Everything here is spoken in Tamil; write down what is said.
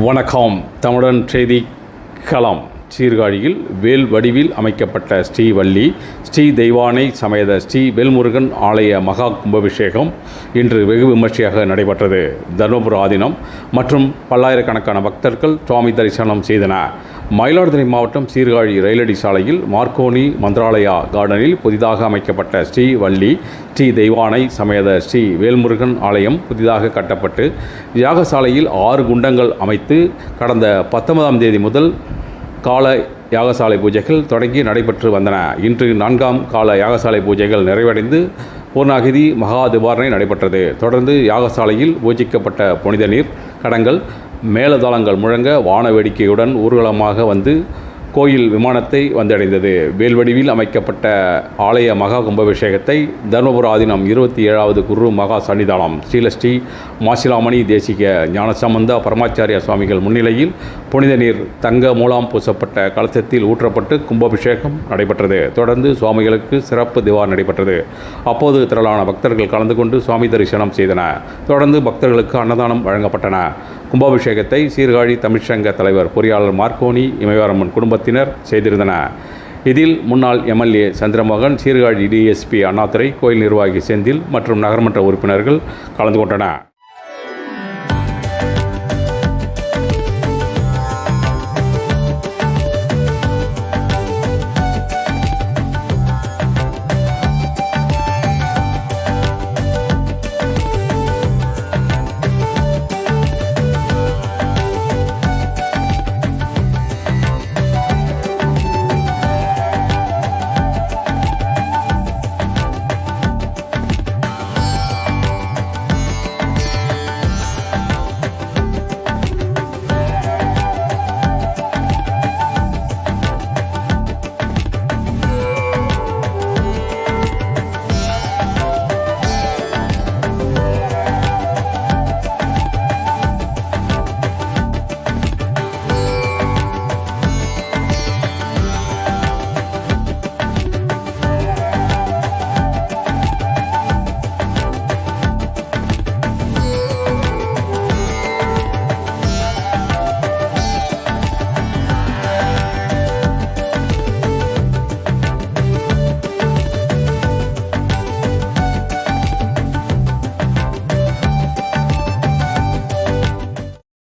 வணக்கம். தமிழன் செய்தி களம். சீர்காழியில் வேல் வடிவில் அமைக்கப்பட்ட ஸ்ரீவள்ளி ஸ்ரீ தெய்வானை சமேத ஸ்ரீ வேல்முருகன் ஆலய மகா கும்பாபிஷேகம் இன்று வெகு விமர்சையாக நடைபெற்றது. தர்மபுர ஆதீனம் மற்றும் பல்லாயிரக்கணக்கான பக்தர்கள் சுவாமி தரிசனம் செய்தனர். மயிலாடுதுறை மாவட்டம் சீர்காழி ரயிலடி சாலையில் மார்க்கோனி மந்திராலயா கார்டனில் புதிதாக அமைக்கப்பட்ட ஸ்ரீவள்ளி ஸ்ரீ தெய்வானை சமேத ஸ்ரீ வேல்முருகன் ஆலயம் புதிதாக கட்டப்பட்டு யாகசாலையில் 6 குண்டங்கள் அமைத்து கடந்த 19ஆம் தேதி முதல் கால யாகசாலை பூஜைகள் தொடங்கி நடைபெற்று வந்தன. இன்று 4ஆம் கால யாகசாலை பூஜைகள் நிறைவடைந்து பூர்ணாகிதி மகா திபாரணை நடைபெற்றது. தொடர்ந்து யாகசாலையில் பூஜிக்கப்பட்ட புனித நீர் கடங்கள் மேலதாளங்கள் முழங்க வான வேடிக்கையுடன் ஊர்வலமாக வந்து கோயில் விமானத்தை வந்தடைந்தது. வேல்வடிவில் அமைக்கப்பட்ட ஆலய மகா கும்பாபிஷேகத்தை தர்மபுர ஆதீனம் 27வது குரு மகா சன்னிதானம் ஸ்ரீலஸ்ரீ மாசிலாமணி தேசிக ஞானசம்பந்த பரமாச்சாரிய சுவாமிகள் முன்னிலையில் புனித நீர் தங்க மூலம் பூசப்பட்ட கலசத்தில் ஊற்றப்பட்டு கும்பாபிஷேகம் நடைபெற்றது. தொடர்ந்து சுவாமிகளுக்கு சிறப்பு திவார் நடைபெற்றது. அப்போது திரளான பக்தர்கள் கலந்து கொண்டு சுவாமி தரிசனம் செய்தனர். தொடர்ந்து பக்தர்களுக்கு அன்னதானம் வழங்கப்பட்டன. கும்பாபிஷேகத்தை சீர்காழி தமிழ்ச்சங்க தலைவர் பொறியாளர் மார்க்கோனி இமயவரம்மன் குடும்பத்தினர் செய்திருந்தனர். இதில் முன்னாள் எம்எல்ஏ சந்திரமோகன், சீர்காழி டிஎஸ்பி அண்ணாதுரை, கோயில் நிர்வாகி செந்தில் மற்றும் நகர்மன்ற உறுப்பினர்கள் கலந்து கொண்டனர்.